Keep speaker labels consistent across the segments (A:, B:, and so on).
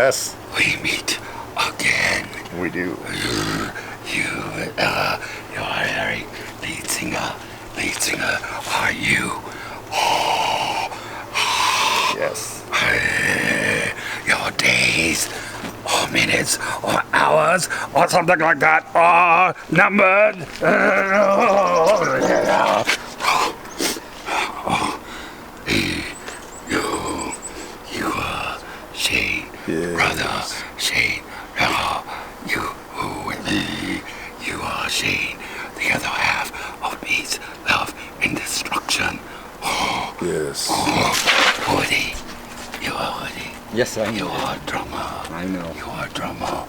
A: Yes.
B: We meet again.
A: We do.
B: You're Eric, lead singer. Are you?
A: Yes.
B: Your days, or minutes, or hours, or something like that are numbered. You are Shane,
A: Yes.
B: brother Shane. You and me, you are Shane, the other half of peace, love, and destruction.
A: Yes.
B: Woody, you are Woody.
C: Yes, I
B: You
C: know.
B: are a drummer.
C: I know.
B: You are a drummer.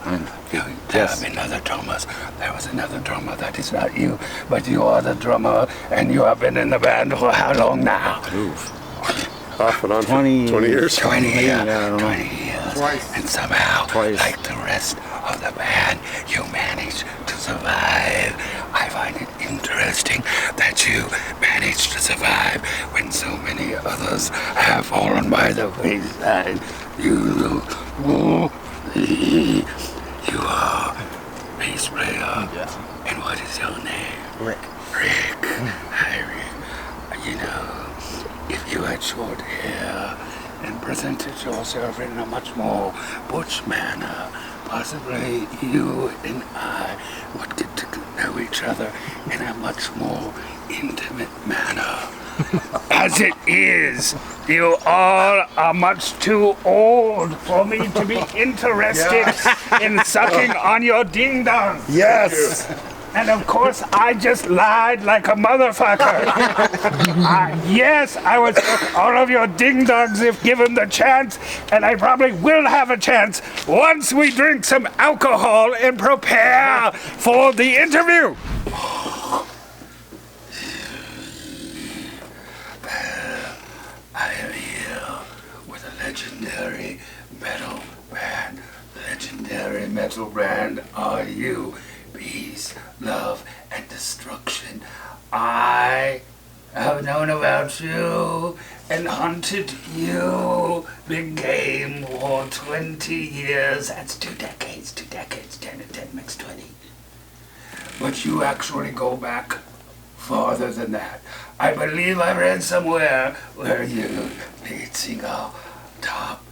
B: There
C: Yes.
B: have been other drummers. There was another drummer that is not you, but you are the drummer, and you have been in the band for how long now?
A: Off and on
C: 20
A: for 20 years.
B: 20
C: Maybe,
B: years.
C: I don't know.
B: 20 years.
D: Twice.
B: And somehow,
C: Twice.
B: like the rest of the band, you managed to survive. I find it interesting that you managed to survive when so many others have fallen by the wayside. You are bass player.
C: Yeah.
B: And what is your name?
C: Rick.
B: Rick. Hi, Rick. You know, if you had short hair and presented yourself in a much more butch manner, possibly you and I would get to know each other in a much more intimate manner. As it is, you all are much too old for me to be interested in sucking on your ding-dong.
A: Yes.
B: And of course, I just lied like a motherfucker. Yes, I would suck all of your ding-dongs if given the chance, and I probably will have a chance once we drink some alcohol and prepare for the interview. I am here with a legendary metal band. Legendary metal band are you. Peace, love, and destruction. I have known about you and hunted you. Big game for 20 years. That's 2 decades. 10 and 10 makes 20. But you actually go back farther than that. I believe I read somewhere where you, lead singer, Top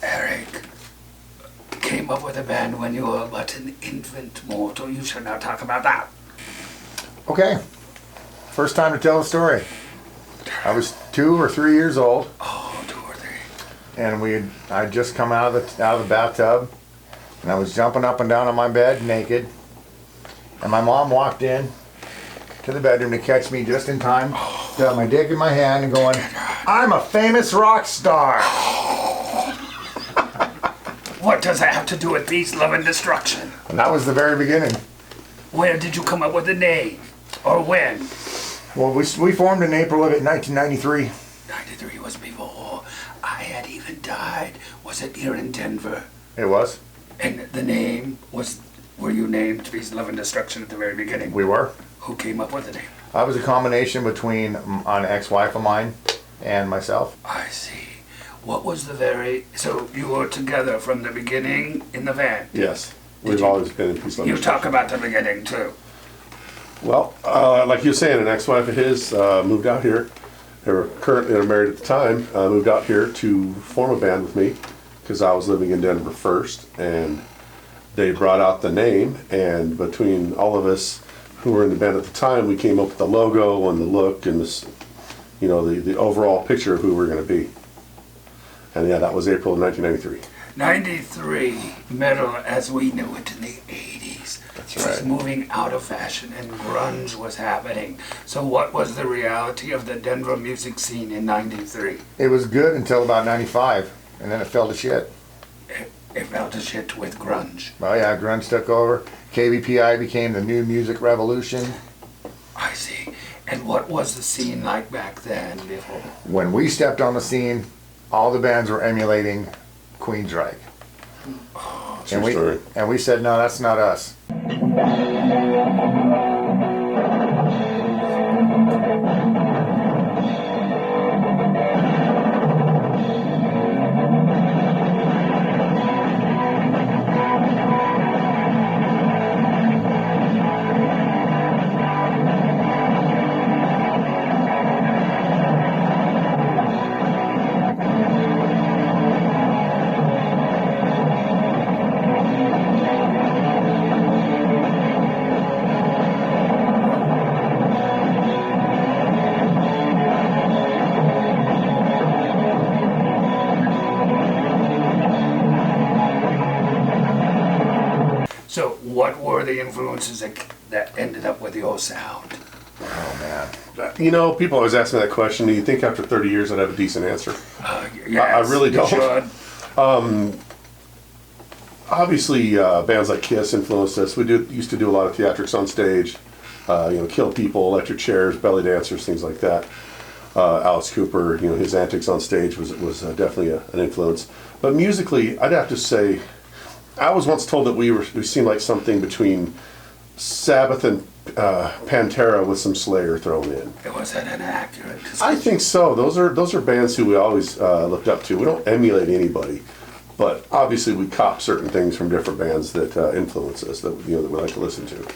B: Eric, came up with a band when you were but an infant mortal. You should now talk about that.
D: Okay. First time to tell a story. I was 2 or 3 years old,
B: Oh, 2 or 3.
D: and I'd just come out of the bathtub, and I was jumping up and down on my bed naked, and my mom walked in to the bedroom to catch me just in time to have my dick in my hand and going, "I'm a famous rock star."
B: What does that have to do with peace, love, and destruction?
D: And that was the very beginning.
B: Where did you come up with the name? Or when?
D: Well, we formed in April of 1993.
B: 93 was before I had even died. Was it here in Denver?
D: It was.
B: And the name was, were you named Peace, Love, and Destruction at the very beginning?
D: We were.
B: Who came up with the name?
D: I was a combination between an ex-wife of mine and myself.
B: I see. What was the very, so you were together from the beginning in the van?
A: Yes.
B: Did
A: We've
B: you-
A: always been in peace, love,
B: You
A: and
B: talk
A: destruction.
B: about the beginning too.
A: Well, like you were saying, an ex-wife of his moved out here. They were currently married at the time. Moved out here to form a band with me because I was living in Denver first, and they brought out the name. And between all of us who were in the band at the time, we came up with the logo and the look and this, you know, the overall picture of who we were going to be. And yeah, that was April of 1993.
B: 93, metal as we knew it in the 80s.
A: That's
B: It was
A: right.
B: moving out of fashion and grunge was happening. So what was the reality of the Denver music scene in 93?
D: It was good until about 95, and then it fell to shit.
B: It fell to shit with grunge.
D: Well, yeah, grunge took over. KBPI became the new music revolution.
B: I see. And what was the scene like back then before?
D: When we stepped on the scene, all the bands were emulating Queensryche.
A: True story.
D: And we said, no, that's not us.
B: what were the influences that ended up with your sound?
D: Oh man.
A: You know, people always ask me that question. Do you think after 30 years I'd have a decent answer?
B: Yes,
A: I really
B: you
A: don't.
B: should.
A: Obviously, bands like Kiss influenced us. We used to do a lot of theatrics on stage. Kill People, Electric Chairs, Belly Dancers, things like that. Alice Cooper, his antics on stage was definitely an influence. But musically, I'd have to say, I was once told that we seemed like something between Sabbath and Pantera with some Slayer thrown in.
B: Was that inaccurate?
A: I think so. Those are bands who we always looked up to. We don't emulate anybody, but obviously we cop certain things from different bands that influence us that that we like to listen to.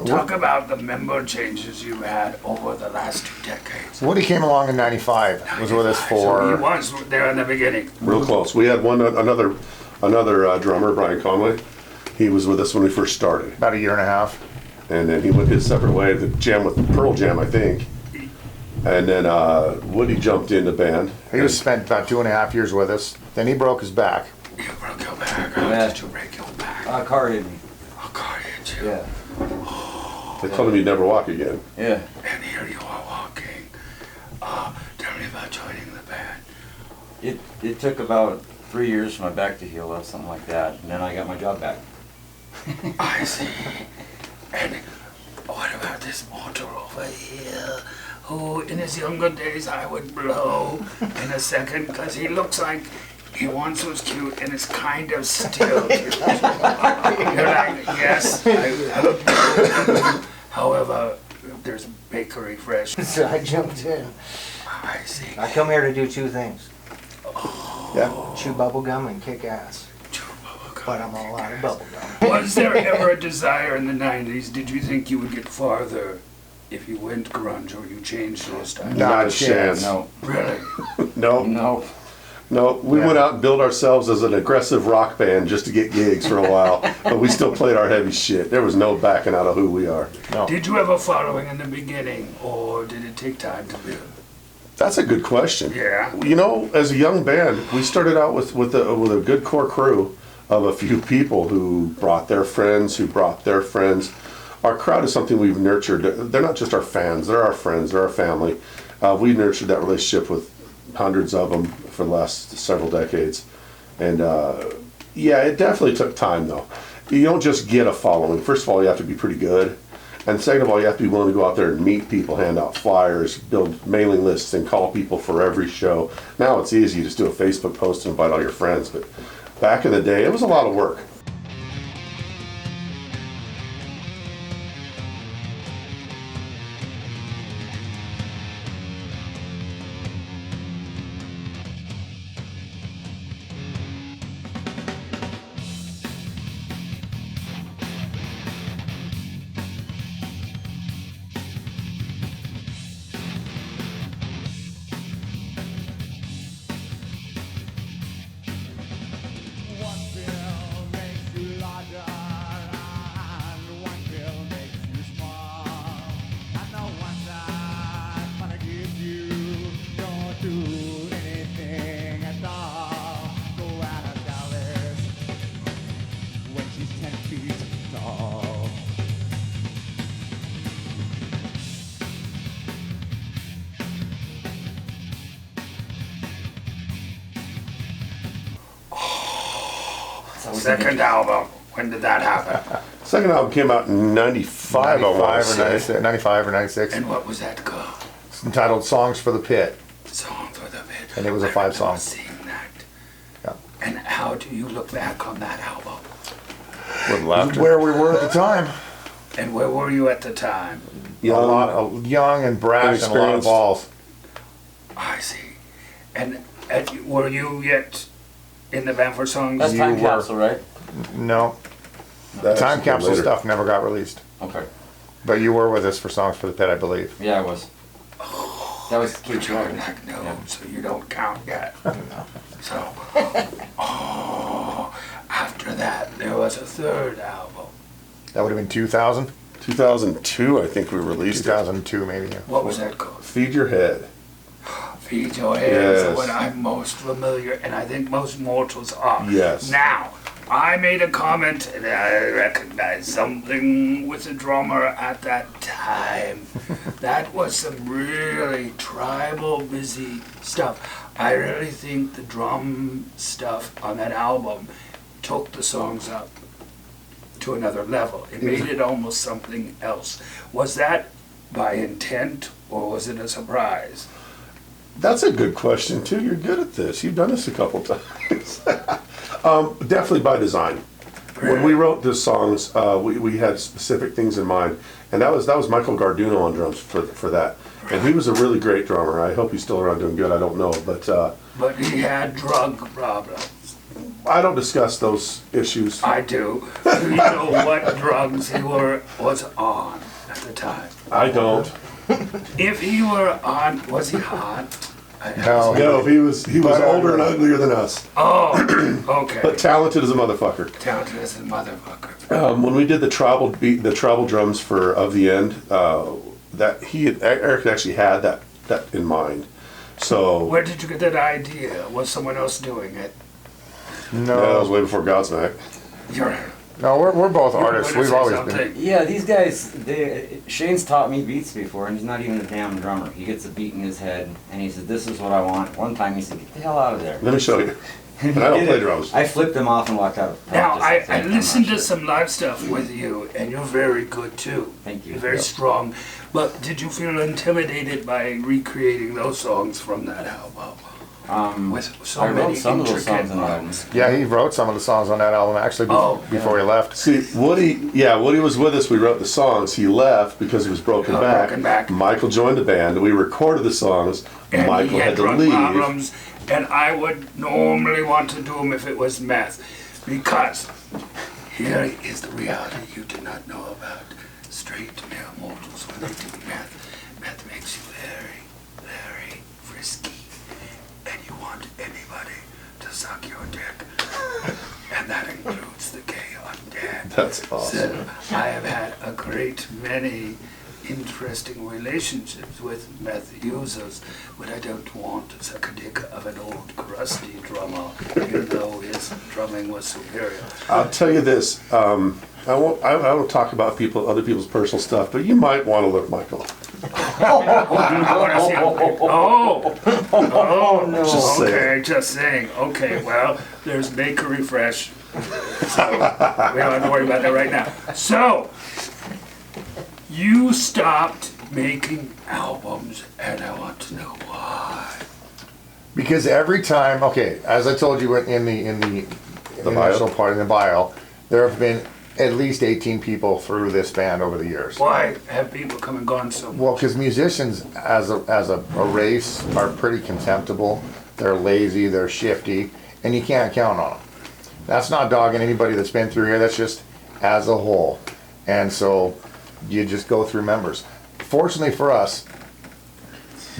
B: Talk about the member changes you had over the last 2 decades.
D: Woody came along in '95. Was with us
B: So
D: for.
B: he was there in the beginning.
A: Real close. We had another drummer, Brian Conway. He was with us when we first started,
D: About a year and a half.
A: and then he went his separate way. The jam with Pearl Jam, I think, and then Woody jumped in the band.
D: He was spent about 2.5 years with us. Then he broke his back.
B: You broke your back. How
C: Yeah.
B: did you break your back?
C: Car hit me.
B: Oh, God, did you?
C: Yeah.
A: They told him he'd never walk again.
C: Yeah.
B: And here you are walking. Tell me about joining the band.
C: It took about 3 years for my back to heal up, something like that, and then I got my job back.
B: I see. And what about this mortal over here? Who in his younger days I would blow in a second because he looks like he once was cute and is kind of still cute. You're like, yes, however, there's bakery fresh.
E: So I jumped in.
B: I see.
E: I come here to do 2 things.
A: Yeah.
E: Chew bubble gum and kick ass. But I'm all out of bubble gum.
B: Was there ever a desire in the 90s? Did you think you would get farther if you went grunge or you changed your style?
A: Not a chance.
C: No.
B: Really?
A: No.
C: No.
A: We went out and built ourselves as an aggressive rock band just to get gigs for a while, but we still played our heavy shit. There was no backing out of who we are.
B: Did you have a following in the beginning, or did it take time to build?
A: That's a good question.
B: Yeah.
A: As a young band, we started out with a good core crew of a few people who brought their friends, who brought their friends. Our crowd is something we've nurtured. They're not just our fans; they're our friends, they're our family. We nurtured that relationship with hundreds of them for the last several decades, and it definitely took time though. You don't just get a following. First of all, you have to be pretty good. And second of all, you have to be willing to go out there and meet people, hand out flyers, build mailing lists, and call people for every show. Now it's easy. You just do a Facebook post and invite all your friends. But back in the day, it was a lot of work.
B: Second album. When did that happen?
A: Second album came out in 95, I want to say.
D: 95 or 96.
B: And what was that called?
D: It's entitled Songs for the Pit.
B: Song for the Pit.
D: And it was a
B: I
D: 5-song.
B: remember seeing that.
D: Yeah.
B: And how do you look back on that album?
A: With laughter.
D: Where we were at the time.
B: And where were you at the time?
D: Young and brash and a lot of
A: Inexperienced.
D: balls.
B: I see. And were you yet in the band for songs?
C: That's
D: You
C: time
D: were-
C: capsule, right?
D: No,
A: That's
D: time capsule
A: later.
D: stuff never got released.
C: Okay.
D: But you were with us for Songs for the Pit, I believe.
C: Yeah, I was. That was Keith
B: Which are
C: Jordan.
B: like, no,
C: Yeah.
B: so you don't count yet. So, after that, there was a third album.
D: That would have been 2000,
A: 2002, I think we released it.
D: 2002 maybe. Yeah.
B: What was that called?
A: Feed Your Head.
B: Feed Your Head is the
A: Yes.
B: one I'm most familiar, and I think most mortals are.
A: Yes.
B: Now, I made a comment, and I recognized something with the drummer at that time. That was some really tribal, busy stuff. I really think the drum stuff on that album took the songs up to another level. It made it almost something else. Was that by intent, or was it a surprise?
A: That's a good question too. You're good at this. You've done this a couple times. Definitely by design. When we wrote the songs, we had specific things in mind, and that was Michael Garduno on drums for that. And he was a really great drummer. I hope he's still around doing good. I don't know, but
B: But he had drug problems.
A: I don't discuss those issues.
B: I do. Do you know what drugs he was on at the time?
A: I don't.
B: If he were on, was he hot?
D: No.
A: No, he was
D: But,
A: older and uglier than us,
B: Oh, okay.
A: but talented as a motherfucker.
B: Talented as a motherfucker.
A: When we did the tribal beat, the tribal drums for Of the End, Eric actually had that in mind. So
B: Where did you get that idea? Was someone else doing it?
A: that was
D: No,
A: way before Godsmack.
B: You're.
D: no, we're both
B: you were
D: artists.
B: gonna
D: We've
B: say
D: always
B: something.
D: been.
C: Yeah, these guys, Shane's taught me beats before, and he's not even a damn drummer. He gets a beat in his head, and he said, "This is what I want." One time he said, "Get the hell out of there."
A: Let me show you.
C: And
A: And I don't
C: he
A: play
C: did it.
A: drums.
C: I flipped him off and walked out of
B: Now,
C: practice.
B: I
C: I'm
B: listened
C: not
B: to
C: sure.
B: some live stuff with you, and you're very good too.
C: Thank you.
B: You're very strong. But did you feel intimidated by recreating those songs from that album? With so
C: I
B: many
C: wrote some of those
B: intricate
C: songs on the album.
B: lines.
D: Yeah, he wrote some of the songs on that album actually
B: Oh,
D: before he left.
A: See, Woody was with us. We wrote the songs. He left because he was broken
B: Oh,
A: back.
B: broken back.
A: Michael joined the band. We recorded the songs.
B: And
A: Michael
B: he had
A: had to
B: drug
A: leave.
B: problems, and I would normally want to do them if it was meth, because here is the reality you do not know about. Straight male mortals, when they do meth makes you very, very frisky, and you want anybody to suck your dick, and that includes the gay undead.
A: That's awesome.
B: So I have had a great many interesting relationships with meth users, but I don't want to suck a dick of an old crusty drummer, even though his drumming was superior.
A: I'll tell you this. I won't talk about other people's personal stuff, but you might want to look Michael.
B: I want to see oh no.
A: Just
B: Okay,
A: saying.
B: just saying. Okay, well, there's Make a Refresh. So we don't have to worry about that right now. So you stopped making albums, and I want to know why.
D: Because every time, okay, as I told you in the
A: bio?
D: initial part in the bio, there have been at least 18 people through this band over the years.
B: Why have people come and gone so much?
D: Well, because musicians as a race are pretty contemptible. They're lazy, they're shifty, and you can't count on them. That's not dogging anybody that's been through here. That's just as a whole. And so you just go through members. Fortunately for us,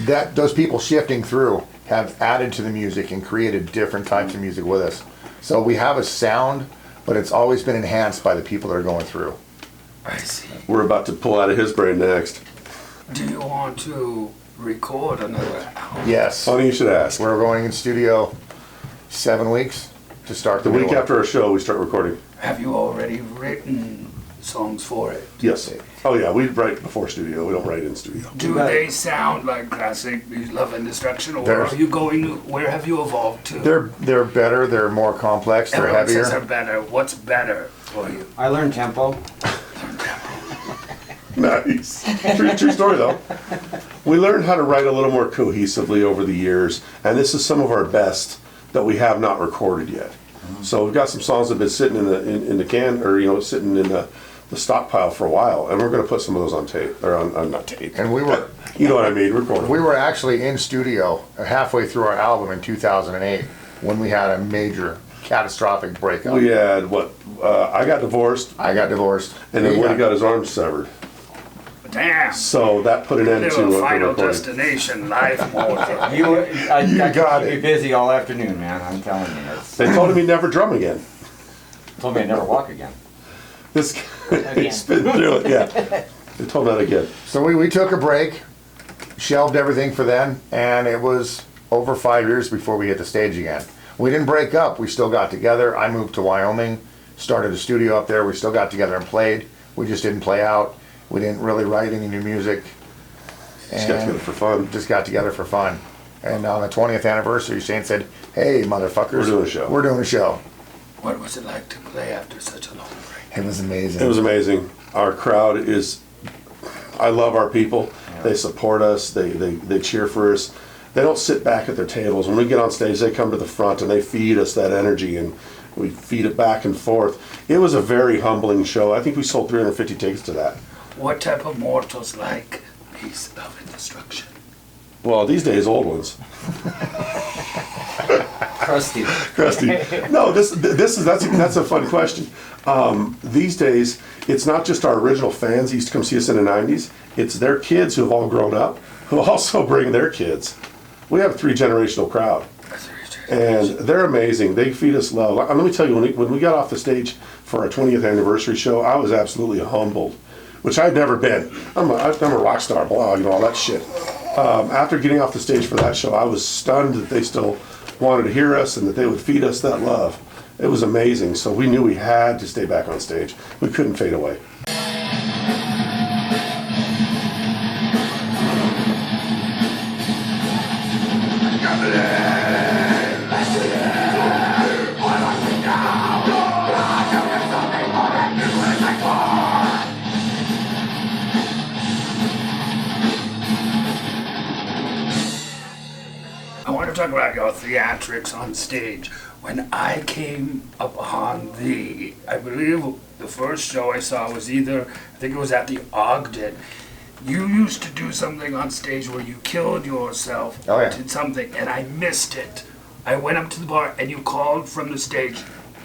D: that those people shifting through have added to the music and created different types of music with us. So we have a sound, but it's always been enhanced by the people that are going through.
B: I see.
A: We're about to pull out of his brain next.
B: Do you want to record another album?
D: Yes,
A: Funny you should ask.
D: we're going in studio 7 weeks to start
A: The
D: the new
A: week
D: one.
A: after our show, we start recording.
B: Have you already written songs for it?
A: Yes. Oh yeah, we write before studio. We don't write in studio.
B: Do
C: got
B: they sound like classic Love and Destruction, or
D: There's-
B: are you going? Where have you evolved to?
D: They're better. They're more complex. They're
B: Everyone
D: heavier.
B: says they're better. What's better for you?
C: I learned tempo.
A: Nice. True story though. We learned how to write a little more cohesively over the years, and this is some of our best that we have not recorded yet. So we've got some songs that have been sitting in the can, or sitting in the the stockpile for a while, and we're going to put some of those on tape, or on not tape.
D: And we were
A: You know what I mean? Recording.
D: we were actually in studio halfway through our album in 2008 when we had a major catastrophic breakup.
A: We had what? I got divorced,
D: I got divorced.
A: and then Woody got his arm severed.
B: Damn.
A: So that put an end to
B: Little
A: the
B: Final
A: recording.
B: Destination life mode.
C: I
D: You
C: could
D: got
C: keep
D: it.
C: you busy all afternoon, man. I'm telling you.
A: They told him he'd never drum again.
C: Told me I'd never walk again.
A: This he's been through it. Yeah, they told him that again.
D: So we took a break, shelved everything for then, and it was over 5 years before we hit the stage again. We didn't break up. We still got together. I moved to Wyoming, started a studio up there. We still got together and played. We just didn't play out. We didn't really write any new music.
A: Just got together for fun.
D: Just got together for fun. And on the 20th anniversary, Shane said, "Hey, motherfuckers,
A: We're doing a show."
D: We're doing a show."
B: What was it like to play after such a long break?
D: It was amazing.
A: It was amazing. Our crowd is. I love our people. They support us. They cheer for us. They don't sit back at their tables. When we get on stage, they come to the front and they feed us that energy, and we feed it back and forth. It was a very humbling show. I think we sold 350 tickets to that.
B: What type of mortals like peace, love, and destruction?
A: Well, these days, old ones.
C: Crusty.
A: Krusty. No, that's a fun question. These days, it's not just our original fans who used to come see us in the 90s. It's their kids who have all grown up, who also bring their kids. We have a 3-generational crowd, and they're amazing. They feed us love. Let me tell you, when we got off the stage for our 20th anniversary show, I was absolutely humbled, which I'd never been. I'm a rock star, blah, you know, all that shit. After getting off the stage for that show, I was stunned that they still wanted to hear us and that they would feed us that love. It was amazing. So we knew we had to stay back on stage. We couldn't fade away.
B: I want to talk about your theatrics on stage. When I came upon I believe the first show I saw was I think it was at the Ogden. You used to do something on stage where you killed yourself,
D: Oh, yeah.
B: did something, and I missed it. I went up to the bar and you called from the stage.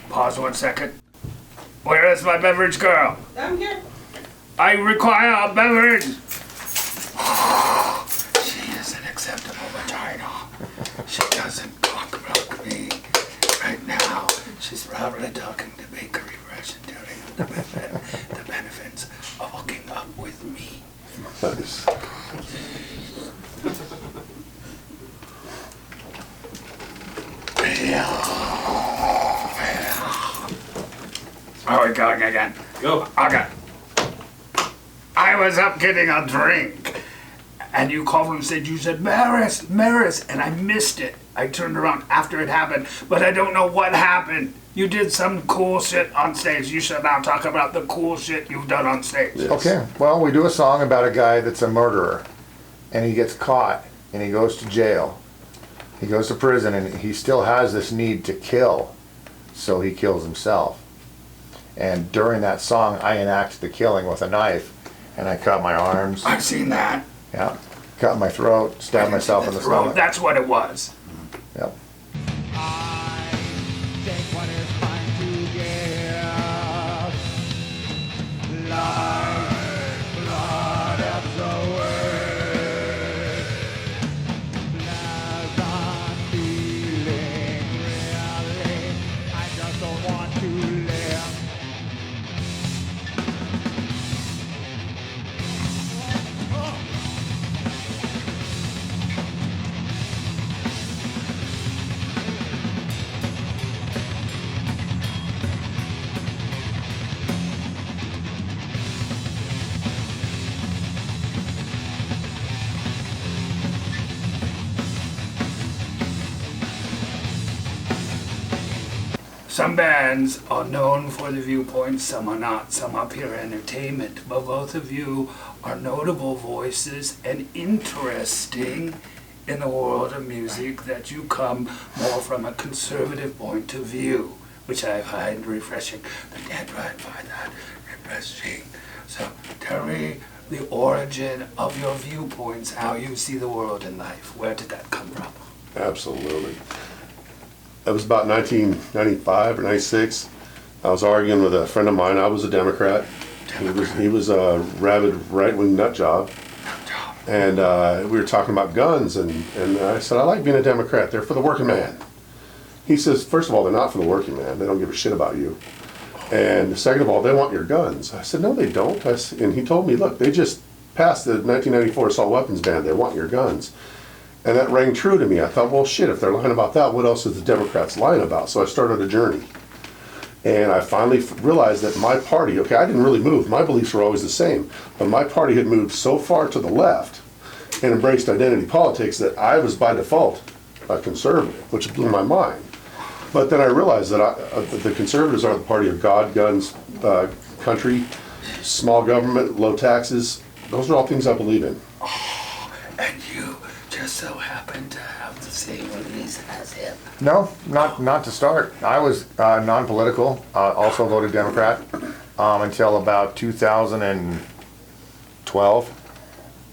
B: Pause 1 second. Where is my beverage girl?
F: I'm here.
B: I require a beverage. She is an acceptable vagina. She doesn't talk about me. Right now, she's probably talking to Bakery Fresh and telling them the benefits of hooking up with me.
A: Nice.
B: Are we going again? Go. Okay. I was up getting a drink, and you called from the stage. You said, Maris, Maris, and I missed it. I turned around after it happened, but I don't know what happened. You did some cool shit on stage. You should now talk about the cool shit you've done on stage.
A: Yes.
D: Okay, well, we do a song about a guy that's a murderer, and he gets caught, and he goes to jail. He goes to prison, and he still has this need to kill, so he kills himself. And during that song, I enact the killing with a knife, and I cut my arms,
B: I've seen that.
D: yeah, cut my throat, stabbed myself in the
B: Throat,
D: stomach.
B: that's what it was.
D: Yep.
G: Take what is mine to give. Life, blood, and the word. As I'm feeling really, I just don't want to live.
B: Some bands are known for the viewpoints, some are not. Some are pure entertainment, but both of you are notable voices and interesting in the world of music that you come more from a conservative point of view, which I find refreshing. The Dead Right by that Shane. So tell me the origin of your viewpoints, how you see the world in life. Where did that come from?
A: Absolutely. It was about 1995 or 96. I was arguing with a friend of mine. I was a Democrat. He was a rabid right-wing nut job. And we were talking about guns, and I said, I like being a Democrat. They're for the working man. He says, first of all, they're not for the working man. They don't give a shit about you. And second of all, they want your guns. I said, no, they don't. And he told me, look, they just passed the 1994 assault weapons ban. They want your guns. And that rang true to me. I thought, well, shit, if they're lying about that, what else is the Democrats lying about? So I started a journey. And I finally realized that my party, okay, I didn't really move. My beliefs were always the same. But my party had moved so far to the left and embraced identity politics that I was by default a conservative, which blew my mind. But then I realized that the conservatives are the party of God, guns, country, small government, low taxes. Those are all things I believe in.
B: And you just so happen to have the same beliefs as him.
D: No, not to start. I was non-political, also voted Democrat until about 2012,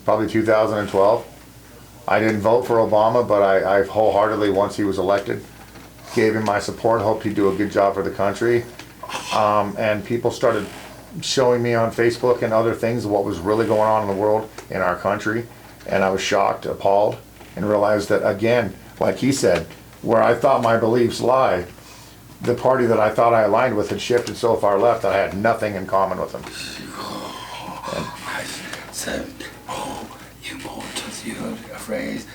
D: probably 2012. I didn't vote for Obama, but I wholeheartedly, once he was elected, gave him my support, hoped he'd do a good job for the country. And people started showing me on Facebook and other things what was really going on in the world, in our country. And I was shocked, appalled, and realized that, again, like he said, where I thought my beliefs lie, the party that I thought I aligned with had shifted so far left that I had nothing in common with them.
B: I said, you mortals, you heard a phrase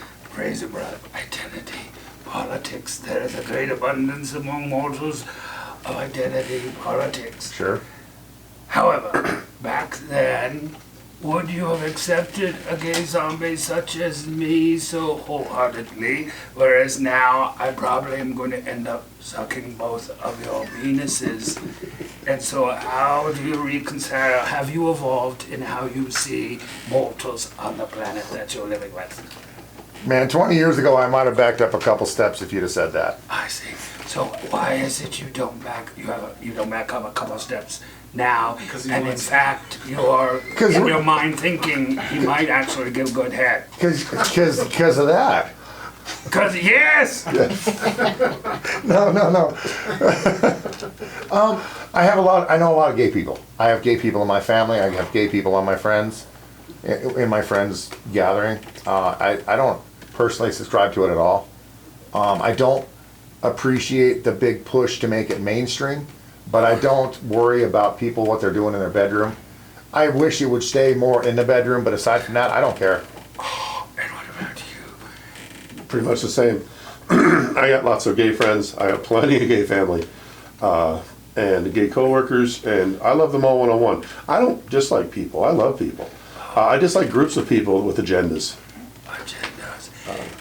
B: about identity politics. There is a great abundance among mortals of identity politics.
D: Sure.
B: However, back then, would you have accepted a gay zombie such as me so wholeheartedly? Whereas now, I probably am going to end up sucking both of your penises. And so how do you reconcile, have you evolved in how you see mortals on the planet that you're living with?
D: Man, 20 years ago, I might have backed up a couple steps if you'd have said that.
B: I see. So why is it you don't back up a couple steps now? And in fact, you are in your mind thinking you might actually give good head.
D: Because of that.
B: Because yes.
D: No. I know a lot of gay people. I have gay people in my family. I have gay people on my friends, in my friends gathering. I don't personally subscribe to it at all. I don't appreciate the big push to make it mainstream, but I don't worry about people, what they're doing in their bedroom. I wish it would stay more in the bedroom, but aside from that, I don't care.
B: And what about you?
A: Pretty much the same. I got lots of gay friends. I have plenty of gay family and gay coworkers, and I love them all one-on-one. I don't dislike people. I love people. I dislike groups of people with agendas.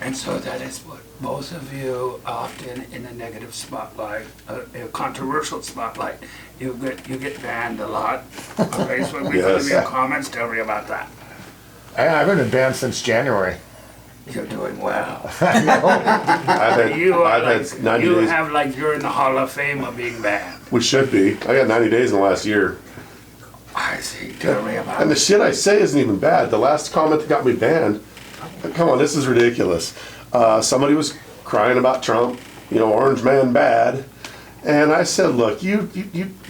B: And so that is what both of you often in a negative spotlight, a controversial spotlight. You get banned a lot on Facebook. We
A: Yes.
B: leave your comments. Tell me about that.
D: I've been banned since January.
B: You're doing well.
A: I've had
B: You
A: had 90 days.
B: have like you're in the Hall of Fame of being banned.
A: We should be. I got 90 days in the last year.
B: I see. Tell me about
A: And the
B: it.
A: shit I say isn't even bad. The last comment that got me banned, come on, this is ridiculous. Somebody was crying about Trump, orange man bad. And I said, look, you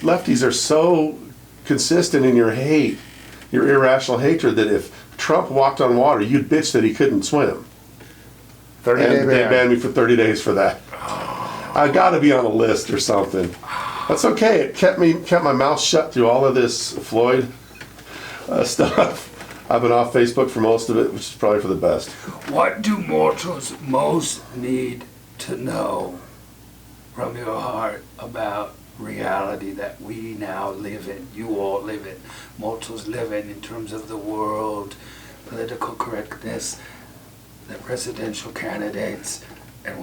A: lefties are so consistent in your hate, your irrational hatred, that if Trump walked on water, you'd bitch that he couldn't swim.
D: 30-day
A: And they
D: ban.
A: banned me for 30 days for that. I gotta be on a list or something. That's okay. It kept my mouth shut through all of this Floyd stuff. I've been off Facebook for most of it, which is probably for the best.
B: What do mortals most need to know from your heart about reality that we now live in, you all live in, mortals live in terms of the world, political correctness, the presidential candidates, and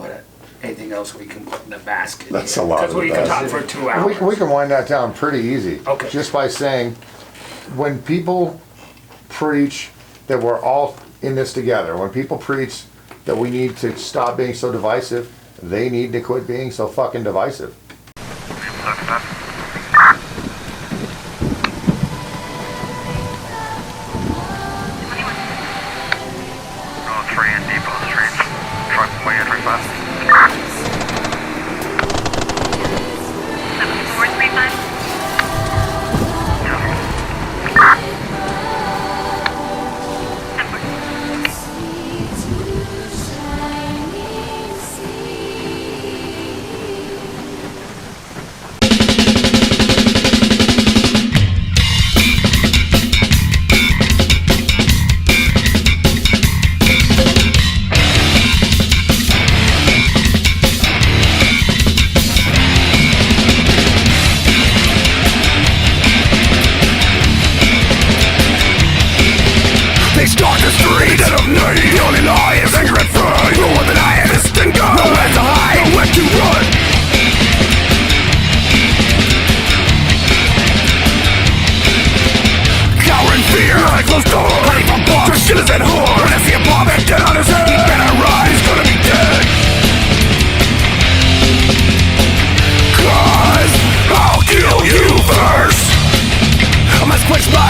B: anything else we can put in the basket?
A: That's a lot
B: Because
A: of the
B: we can talk
A: basket.
B: for 2 hours.
D: We can wind that down pretty easy.
B: Okay.
D: Just by saying, when people preach that we're all in this together, when people preach that we need to stop being so divisive, they need to quit being so fucking divisive.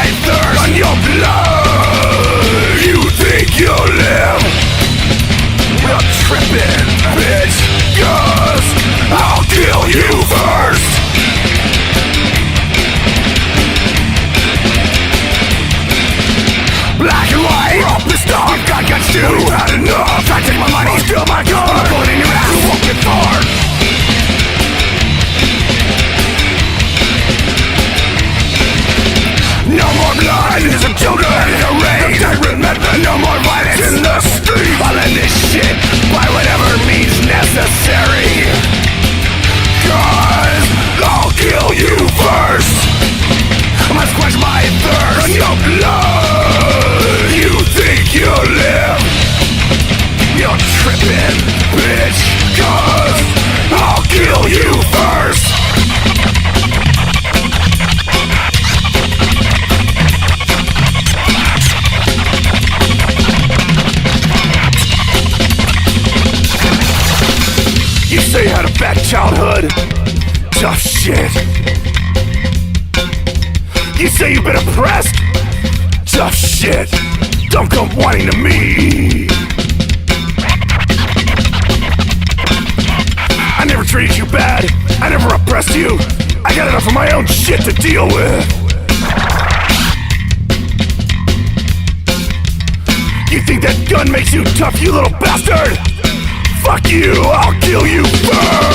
B: my thirst on your blood. You think you'll live? You're tripping, bitch, 'cause I'll kill you first. Black and white, we're all pissed off. You've got guts too. We've had enough. Try to take my money, steal my gun. I'm going in your ass. You won't get far. No more blood, innocent children erased. No more violence in the streets. I'll end this shit by whatever means necessary. 'Cause I'll kill you first. I'm gonna quench my thirst on your blood. You think you'll live? You're tripping, bitch, 'cause I'll kill you first. You say you had a bad childhood? Tough shit. You say you've been oppressed? Tough shit. Don't come whining to me. I never treated you bad. I never oppressed you. I got enough of my own shit to deal with. You think that gun makes you tough, you little bastard? Fuck you, I'll kill you first.